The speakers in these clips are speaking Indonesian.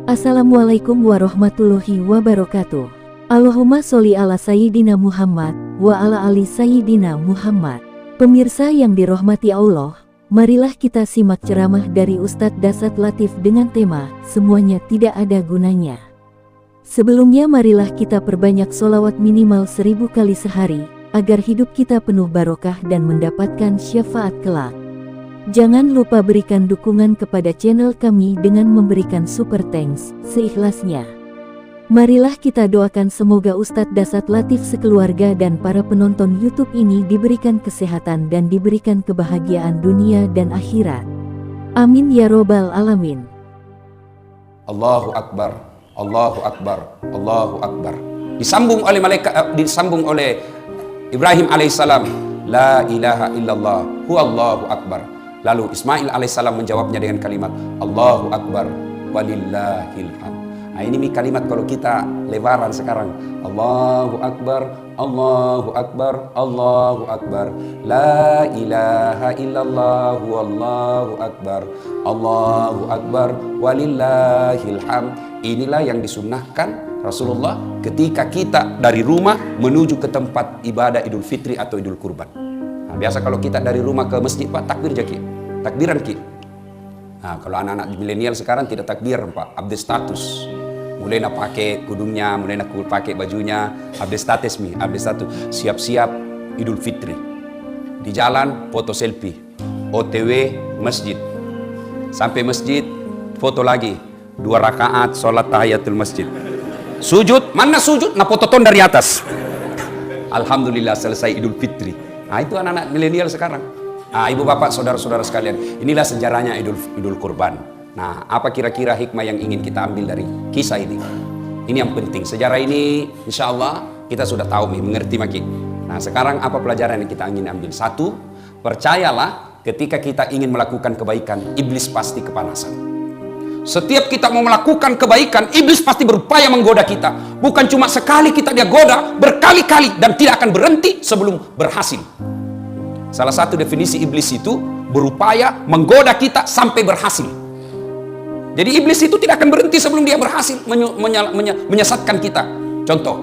Assalamualaikum warahmatullahi wabarakatuh. Allahumma sholli ala Sayyidina Muhammad wa ala ali Sayyidina Muhammad. Pemirsa yang dirahmati Allah, marilah kita simak ceramah dari Ustadz Dasat Latif dengan tema Semuanya Tidak Ada Gunanya. Sebelumnya marilah kita perbanyak sholawat minimal 1000 kali sehari, agar hidup kita penuh barokah dan mendapatkan syafaat kelak. Jangan lupa berikan dukungan kepada channel kami dengan memberikan super thanks seikhlasnya. Marilah kita doakan semoga Ustadz Dasat Latif sekeluarga dan para penonton YouTube ini diberikan kesehatan dan diberikan kebahagiaan dunia dan akhirat. Amin ya robbal alamin. Allahu Akbar, Allahu Akbar, Allahu Akbar. Disambung oleh malaikat, disambung oleh Ibrahim alaihissalam, La ilaha illallah, huwallahu akbar. Lalu Ismail alaihissalam menjawabnya dengan kalimat Allahu Akbar walillahil hamd. Nah, ini kalimat kalau kita lebaran sekarang, Allahu Akbar, Allahu Akbar, Allahu Akbar, La ilaha illallah, wallahu akbar, Allahu Akbar walillahil hamd. Inilah yang disunnahkan Rasulullah ketika kita dari rumah menuju ke tempat ibadah Idul Fitri atau Idul Kurban. Nah, biasa kalau kita dari rumah ke masjid, Pak, takbir jaki, takbiran ki. Nah, kalau anak-anak milenial sekarang tidak takbir, Pak, update status. Mulai nak pakai kudungnya, mulai nak pakai bajunya, update status mi, update status. Siap-siap Idul Fitri. Di jalan foto selfie, OTW masjid. Sampai masjid foto lagi, 2 rakaat sholat tahiyatul masjid. Sujud, mana sujud? Nah, foto ton dari atas. Alhamdulillah selesai Idul Fitri. Nah, itu anak-anak milenial sekarang. Nah, ibu bapak, saudara-saudara sekalian, inilah sejarahnya Idul Kurban. Nah, apa kira-kira hikmah yang ingin kita ambil dari kisah ini? Ini yang penting. Sejarah ini, insya Allah kita sudah tahu, mengerti makin. Nah, sekarang apa pelajaran yang kita ingin ambil? 1, percayalah ketika kita ingin melakukan kebaikan, iblis pasti kepanasan. Setiap kita mau melakukan kebaikan, iblis pasti berupaya menggoda kita. Bukan cuma sekali kita dia goda, berkali-kali, dan tidak akan berhenti sebelum berhasil. Salah satu definisi iblis itu berupaya menggoda kita sampai berhasil. Jadi iblis itu tidak akan berhenti sebelum dia berhasil menyesatkan kita. Contoh,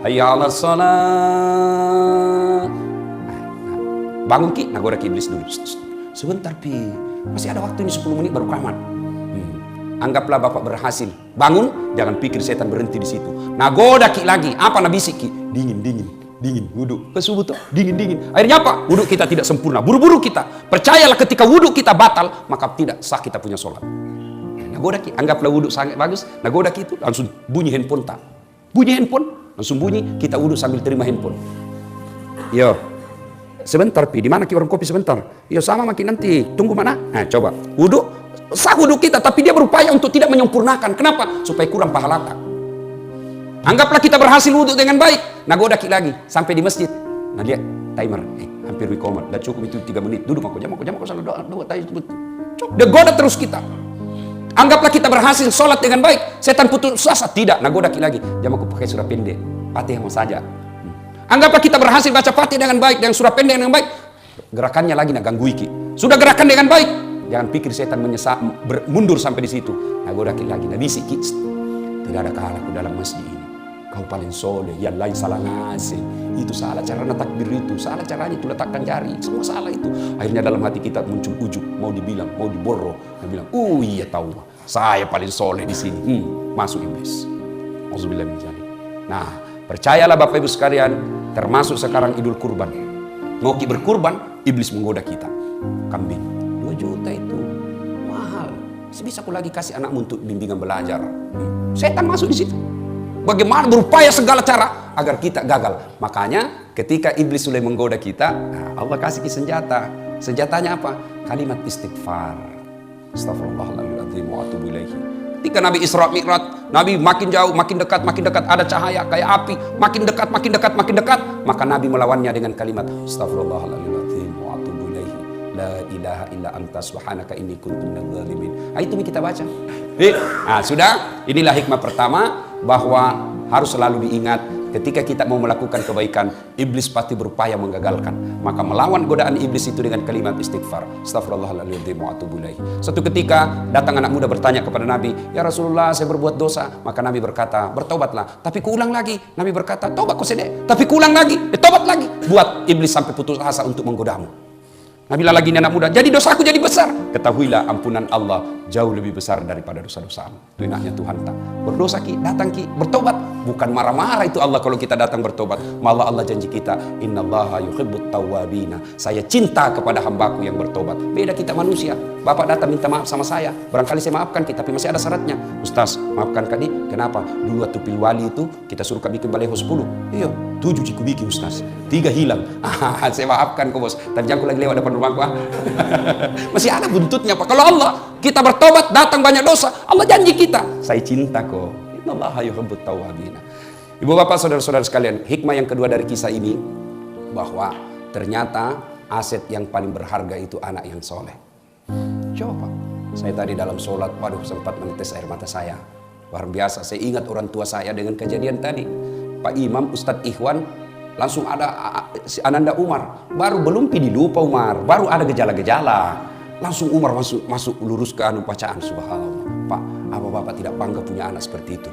hayya 'alas shalah. Bangun ki, nagoda ki iblis dulu. Sebentar pi, masih ada waktu ini 10 menit baru kamat. Anggaplah bapak berhasil. Bangun, jangan pikir setan berhenti di situ. Nagoda ki lagi. Apa nabisik ki? Dingin, wudhu. Kesubuh toh, dingin. Akhirnya apa? Wudhu kita tidak sempurna. Buru-buru kita. Percayalah ketika wudhu kita batal, maka tidak sah kita punya sholat. Nagoda ki, anggaplah wudhu sangat bagus. Nagoda ki itu langsung bunyi handphone tak. Bunyi handphone, langsung bunyi. Kita wudhu sambil terima handphone. Yo, sebentar pi. Di mana ki warung kopi sebentar? Yo, sama makin nanti. Tunggu mana? Nah, coba wudhu. Sah wudhu kita, tapi dia berupaya untuk tidak menyempurnakan. Kenapa? Supaya kurang pahala tak. Anggaplah kita berhasil wudhu dengan baik. Nagoda ki lagi sampai di masjid. Nah, lihat timer, hampir wikomat. Dah cukup itu 3 menit. Duduk aku jam salah doa tayi. Dia goda terus kita. Anggaplah kita berhasil sholat dengan baik. Setan putus asa, tidak. Nagoda ki lagi. Jam aku pakai surah pendek. Fatihah saja. Anggaplah kita berhasil baca Fatihah dengan baik dan surah pendek dengan baik. Gerakannya lagi nak ganggu iki. Sudah gerakan dengan baik. Jangan pikir setan mundur sampai di situ. Nagoda ki lagi. Nabi sikit. Tidak ada kehalaku dalam masjid ini. Kau paling soleh. Yang lain salah ngasih. Itu salah cara takbir itu. Salah caranya itu letakkan jari. Semua salah itu. Akhirnya dalam hati kita muncul ujub. Mau dibilang, mau diborro. Dia bilang, iya tahu. Saya paling soleh di sini. Masuk iblis. Auzubillah min dzalik. Nah, percayalah Bapak Ibu sekalian. Termasuk sekarang Idul Kurban. Mau kita berkurban, iblis menggoda kita. Kambing. 2 juta itu mahal. Bisa aku lagi kasih anakmu untuk bimbingan belajar. Setan masuk di situ. Bagaimana berupaya segala cara agar kita gagal. Makanya ketika iblis mulai menggoda kita, Allah kasih senjata. Senjatanya apa? Kalimat istighfar. Astaghfirullahaladzim wa atubu ilaihi. Ketika Nabi Isra Mi'raj, Nabi makin jauh, makin dekat, ada cahaya kayak api, makin dekat, maka Nabi melawannya dengan kalimat Astaghfirullahaladzim wa atubu ilaihi. La ilaha illa anta subhanaka inni kuntu minadz zalimin. Nah, itu kita baca. Nah, sudah, inilah hikmah pertama bahwa harus selalu diingat ketika kita mau melakukan kebaikan, iblis pasti berupaya menggagalkan. Maka melawan godaan iblis itu dengan kalimat istighfar. Astaghfirullahaladzim wa atubu ilaih. Suatu ketika datang anak muda bertanya kepada Nabi, "Ya Rasulullah, saya berbuat dosa." Maka Nabi berkata, "Bertobatlah." Tapi kuulang lagi. Nabi berkata, "Tobat kau sedek." Tapi kuulang lagi, tobat lagi. Buat iblis sampai putus asa untuk menggodamu. Nabi lagi anak muda, "Jadi dosaku jadi besar." Ketahuilah ampunan Allah jauh lebih besar daripada dosa-dosamu. Itu enaknya Tuhan tak. Berdosa ki, datang ki, bertobat. Bukan marah-marah itu Allah kalau kita datang bertobat. Malah Allah janji kita, "Innallaha yuhibbut tawwabina." Saya cinta kepada hambaku yang bertobat. Beda kita manusia. Bapak datang minta maaf sama saya. Barangkali saya maafkan kita, tapi masih ada syaratnya. "Ustaz, maafkan kadi." Kenapa? Dulu waktu pilwali itu kita suruh bikin baleho 10. Iya, 7 ciku bikin Ustaz. 3 hilang. Saya maafkan kok bos. Tadi aku lagi lewat depan rumahku. Masih ada buntutnya Pak. Kalau Allah, kita bertobat, datang banyak dosa, Allah janji kita, "Saya cinta kok." Innallaha yuhibbut tawwabina. Ibu bapak saudara-saudara sekalian, hikmah yang kedua dari kisah ini, bahwa ternyata aset yang paling berharga itu anak yang soleh. Coba, saya tadi dalam sholat, waduh sempat menetes air mata saya. Luar biasa, saya ingat orang tua saya dengan kejadian tadi. Pak Imam, Ustadz Ikhwan, langsung ada si Ananda Umar. Baru belum dilupa Umar, baru ada gejala-gejala. Langsung Umar masuk lurus ke bacaan. Subhanallah. "Pak, apa Bapak tidak bangga punya anak seperti itu?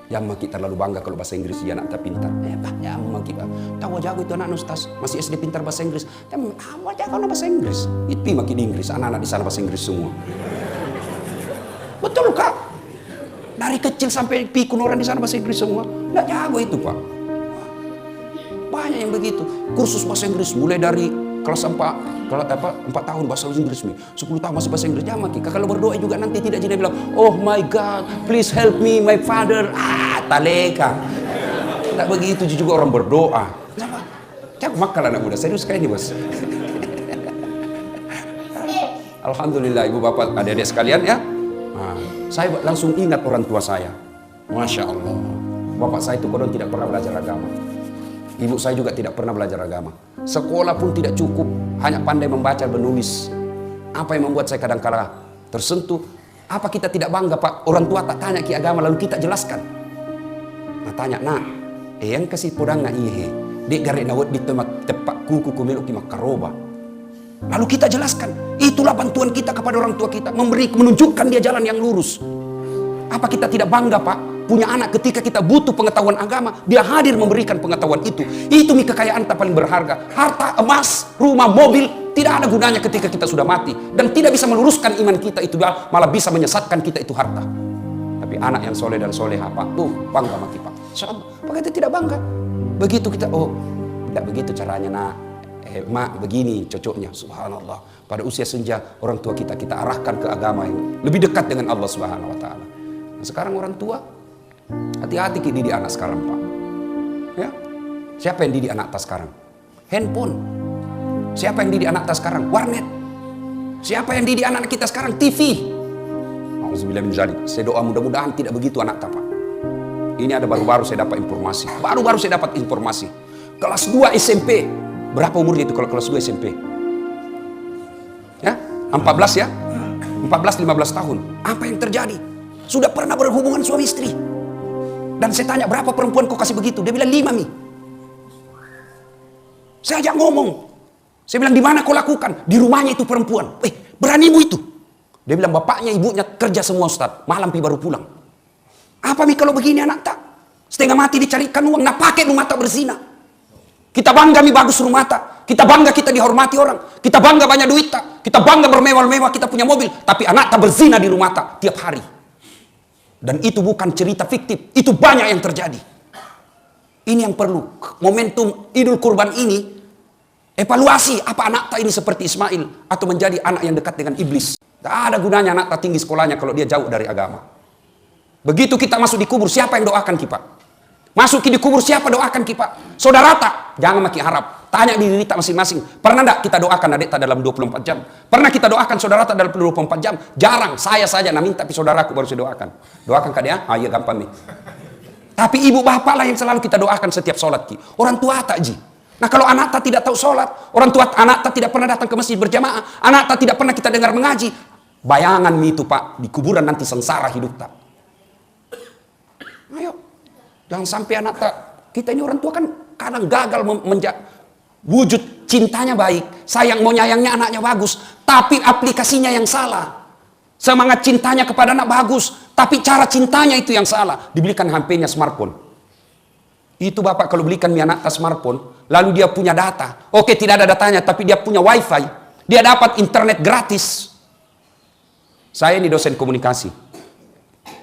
Yang maki terlalu bangga kalau bahasa Inggris dia anak tak pintar." Pak, ya maki tahu jago itu anak Ustaz, masih SD pintar bahasa Inggris. Apa jago bahasa Inggris? Itu maki di Inggris, anak-anak di sana bahasa Inggris semua. Betul Kak? Dari kecil sampai pikun orang di sana bahasa Inggris semua. Nggak jago itu Pak. Banyak yang begitu. Kursus bahasa Inggris mulai dari kelas 4 tahun bahasa Inggris nih. 10 tahun masih bahasa Inggris. Jangan Kak, kalau berdoa juga nanti tidak jadi bilang, "Oh my God, please help me my father." Taleka. Tidak begitu juga orang berdoa. Jangan makal anak muda. Serius kayak ini bos. Alhamdulillah ibu bapak adik-adik sekalian ya. Saya langsung ingat orang tua saya. Masya Allah. Bapak saya itu kodon tidak pernah belajar agama. Ibu saya juga tidak pernah belajar agama. Sekolah pun tidak cukup, hanya pandai membaca dan menulis. Apa yang membuat saya kadang-kala tersentuh? Apa kita tidak bangga Pak? Orang tua tak tanya ki agama lalu kita jelaskan. Nah tanya, yang kasih podang na ihe, dek gare nawat di tepak kuku kumelu ki makaroba. Lalu kita jelaskan, itulah bantuan kita kepada orang tua kita, menunjukkan dia jalan yang lurus. Apa kita tidak bangga Pak? Punya anak ketika kita butuh pengetahuan agama, dia hadir memberikan pengetahuan itu. Itu kekayaan tak paling berharga. Harta, emas, rumah, mobil, tidak ada gunanya ketika kita sudah mati. Dan tidak bisa meluruskan iman kita itu, malah bisa menyesatkan kita itu harta. Tapi anak yang soleh dan soleha Pak, bangga mati Pak. InsyaAllah, Pak kita tidak bangga. Begitu kita, tidak begitu caranya nak. Mak begini cocoknya. Subhanallah. Pada usia senja orang tua kita arahkan ke agama yang lebih dekat dengan Allah Subhanahu Wa Taala. Nah, sekarang orang tua hati-hati didik anak sekarang Pak. Ya, siapa yang didik anak tas sekarang? Handphone. Siapa yang didik anak tas sekarang? Warnet. Siapa yang didik anak kita sekarang? TV. Alhamdulillah menjadi. Saya doa mudah-mudahan tidak begitu anak Pak. Ini ada baru-baru saya dapat informasi. Baru-baru saya dapat informasi. Kelas 2 SMP. Berapa umurnya itu kalau kelas 2 SMP? Ya, 14 ya? 14-15 tahun. Apa yang terjadi? Sudah pernah berhubungan suami istri. Dan saya tanya, berapa perempuan kau kasih begitu? Dia bilang 5 Mi. Saya ajak ngomong. Saya bilang, di mana kau lakukan? Di rumahnya itu perempuan. Beranimu itu? Dia bilang, bapaknya ibunya kerja semua Ustaz. Malam baru pulang. Apa Mi kalau begini anak tak? Setengah mati dicarikan uang. Nah pakai rumah tak berzina. Kita bangga Mi bagus rumah tak. Kita bangga kita dihormati orang. Kita bangga banyak duit tak. Kita bangga bermewah-mewah kita punya mobil. Tapi anak tak berzina di rumah tak tiap hari. Dan itu bukan cerita fiktif. Itu banyak yang terjadi. Ini yang perlu. Momentum Idul Kurban ini. Evaluasi apa anak tak ini seperti Ismail. Atau menjadi anak yang dekat dengan iblis. Tak ada gunanya anak tak tinggi sekolahnya kalau dia jauh dari agama. Begitu kita masuk di kubur, siapa yang doakan kita? Masuk di kubur, siapa doakan kita? Saudara tak? Jangan maki harap. Tanya diri kita masing-masing. Pernah enggak kita doakan adik tak dalam 24 jam? Pernah kita doakan saudara tak dalam 24 jam? Jarang. Saya saja minta tapi saudaraku baru saya doakan. Doakan kak dia? Iya gampang nih. Tapi ibu bapak lah yang selalu kita doakan setiap sholat ki. Orang tua tak ji. Nah kalau anak tak tidak tahu sholat, orang tua anak tak tidak pernah datang ke masjid berjamaah, anak tak tidak pernah kita dengar mengaji. Bayangan itu Pak, di kuburan nanti sengsara hidup tak. Ayo, jangan sampai anak tak Kita ini orang tua kan kadang gagal wujud cintanya baik, sayang mau nyayangnya anaknya bagus, tapi aplikasinya yang salah. Semangat cintanya kepada anak bagus, tapi cara cintanya itu yang salah. Dibelikan HP-nya smartphone. Itu bapak kalau belikan anak smartphone, lalu dia punya data. Oke, tidak ada datanya, tapi dia punya wifi. Dia dapat internet gratis. Saya ini dosen komunikasi.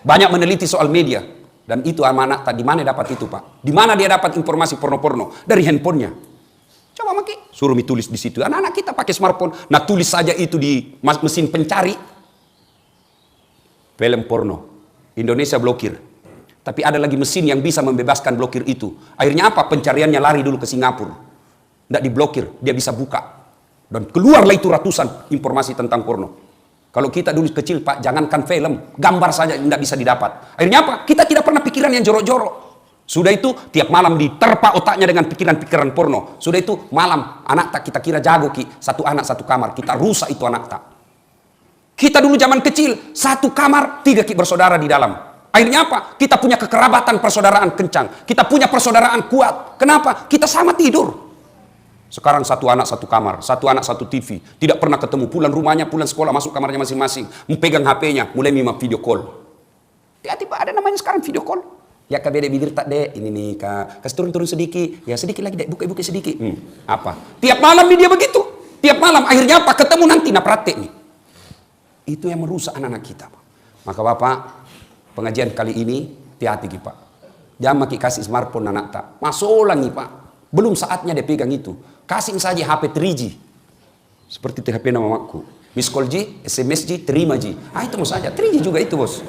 Banyak meneliti soal media. Dan itu anak di mana dapat itu, Pak? Di mana dia dapat informasi porno-porno? Dari handphonenya. Coba maki, suruh tulis di situ. Anak-anak kita pakai smartphone, nah tulis saja itu di mesin pencari. Film porno. Indonesia blokir. Tapi ada lagi mesin yang bisa membebaskan blokir itu. Akhirnya apa? Pencariannya lari dulu ke Singapura. Tidak diblokir, dia bisa buka. Dan keluarlah itu ratusan informasi tentang porno. Kalau kita dulu kecil, Pak, jangankan film, gambar saja tidak bisa didapat. Akhirnya apa? Kita tidak pernah pikiran yang jorok-jorok. Sudah itu, tiap malam diterpa otaknya dengan pikiran-pikiran porno. Sudah itu, malam, anak tak kita kira jago, satu anak, satu kamar. Kita rusak itu anak tak. Kita dulu zaman kecil, satu kamar, 3 bersaudara di dalam. Akhirnya apa? Kita punya kekerabatan persaudaraan kencang. Kita punya persaudaraan kuat. Kenapa? Kita sama tidur. Sekarang satu anak satu kamar, satu anak satu TV. Tidak pernah ketemu, pulang rumahnya, pulang sekolah, masuk kamarnya masing-masing. Memegang HP-nya, mulai mima video call. Tiba-tiba ada namanya sekarang video call. Ya kak beda bibir tak dek, ini nih kak. Kasih turun-turun sedikit, ya sedikit lagi dek, buka-buka sedikit. Apa? Tiap malam dia begitu. Tiap malam, akhirnya apa? Ketemu nanti, nah praktek nih. Itu yang merusak anak-anak kita. Maka Bapak, pengajian kali ini, hati-hati Pak. Jangan makin kasih smartphone anak tak. Masuk lagi Pak. Belum saatnya dia pegang itu. Kasih saja HP 3G. Seperti HP nama makku. Miss call G, SMS G, terima G. Itu mau saja. 3G juga itu bos.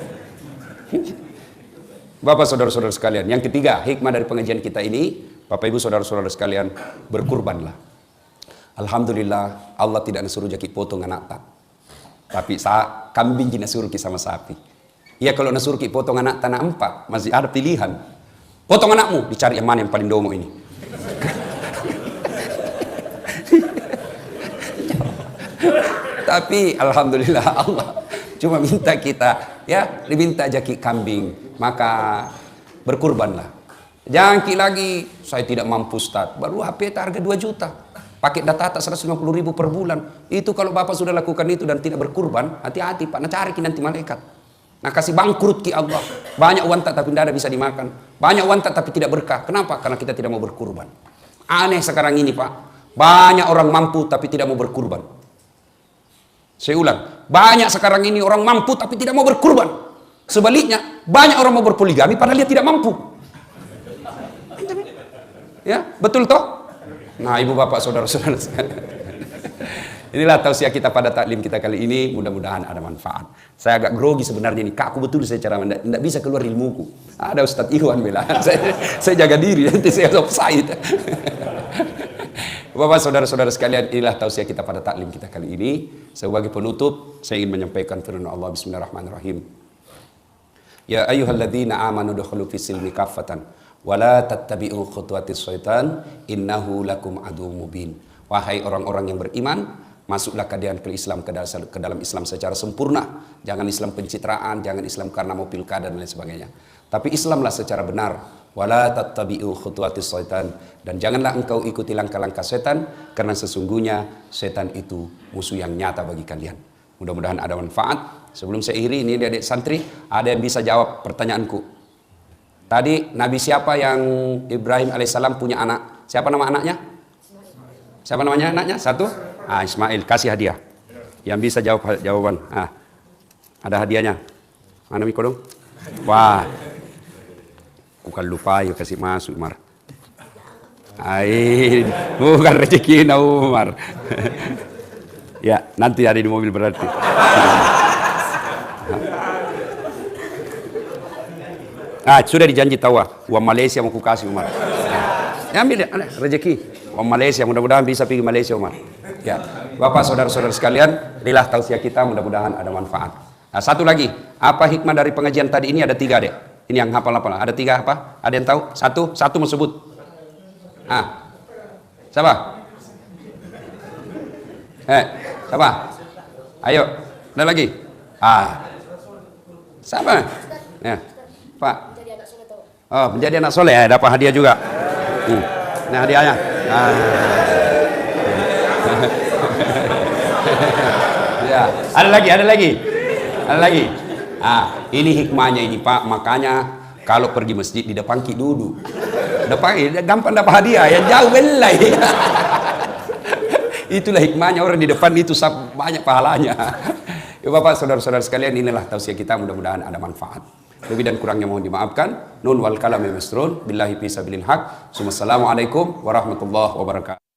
Bapak saudara-saudara sekalian. Yang ketiga, hikmah dari pengajian kita ini. Bapak ibu saudara-saudara sekalian. Berkurbanlah. Alhamdulillah Allah tidak nasuruh jaki potong anak tak. Tapi kambing jina suruh sama sapi. Ya kalau nasuruh potong anak tanah 4. Masih ada pilihan. Potong anakmu. Dicari yang mana yang paling domo ini. Tapi alhamdulillah Allah cuma minta kita ya diminta jaki kambing, maka berkurbanlah. Jangan lagi saya tidak mampu Ustaz, baru HP harga 2 juta, pakai data 150.000 per bulan. Itu kalau Bapak sudah lakukan itu dan tidak berkurban, hati-hati Pak, nah cari nanti malaikat. Nah kasih bangkrut ki Allah. Banyak uang tak tapi tidak ada bisa dimakan. Banyak uang tak tapi tidak berkah. Kenapa? Karena kita tidak mau berkurban. Aneh sekarang ini Pak. Banyak orang mampu tapi tidak mau berkurban. Saya ulang, banyak sekarang ini orang mampu tapi tidak mau berkurban. Sebaliknya, banyak orang mau berpoligami padahal dia tidak mampu. Ya, betul toh? Nah, ibu bapak saudara-saudara sekalian. Inilah tausiah kita pada taklim kita kali ini. Mudah-mudahan ada manfaat. Saya agak grogi sebenarnya ini. Kak, aku betul saya cara tidak bisa keluar ilmuku. Ada Ustadz Iwan bela. Saya jaga diri nanti saya offside. Bapak saudara-saudara sekalian, inilah tausiah kita pada taklim kita kali ini. Sebagai penutup, saya ingin menyampaikan firman Allah. Bismillahirrahmanirrahim. Ya ayyuhalladzina amanu dukhulu fis silmi kaffatan wa la tattabi'u khutuwatis syaitan innahu lakum aduwwum mubin. Wahai orang-orang yang beriman, masuklah kalian ke Islam, ke dalam Islam secara sempurna. Jangan Islam pencitraan, jangan Islam karena mau pilkada dan lain sebagainya. Tapi Islamlah secara benar. Wala tattabi'u khutuwatis syaitan, dan janganlah engkau ikuti langkah-langkah setan, karena sesungguhnya setan itu musuh yang nyata bagi kalian. Mudah-mudahan ada manfaat. Sebelum saya akhiri, ini adik santri, ada yang bisa jawab pertanyaanku. Tadi Nabi siapa yang Ibrahim alaihissalam punya anak? Siapa nama anaknya? Siapa namanya anaknya? Satu? Ismail. Kasih hadiah. Yang bisa jawab jawaban. Ada hadiahnya. Mana Miko dong? Wah. Bukan lupa yuk kasih masuk Umar. Bukan rezeki na Umar. Ya, nanti ada di mobil berarti. Sudah dijanji tawa. Uang Malaysia mau kukasih Umar. Ya, ambil rezeki. Uang Malaysia, mudah-mudahan bisa pergi Malaysia Umar. Ya, Bapak saudara-saudara sekalian, inilah tausiah kita, mudah-mudahan ada manfaat. Nah, satu lagi, apa hikmah dari pengajian tadi ini? Ada 3 deh. Ini yang hafal-hafal. Ada 3 apa? Ada yang tahu? Satu mau sebut. Siapa? Siapa? Ayo, ada lagi? Siapa? Ya, Pak. Oh, menjadi anak soleh ya, dapat hadiah juga. Nah, hadiahnya. Ya, ada lagi. Ini hikmahnya ini Pak, makanya kalau pergi masjid di depan ki duduk. Depan gampang dapat hadiah, yang jauh belai. Itulah hikmahnya orang di depan itu banyak pahalanya. Ya Bapak, saudara-saudara sekalian, inilah tausiah kita, mudah-mudahan ada manfaat. Lebih dan kurangnya mohon dimaafkan. Nun wal kalam masrun billahi fi sabilil haq. Assalamualaikum warahmatullahi wabarakatuh.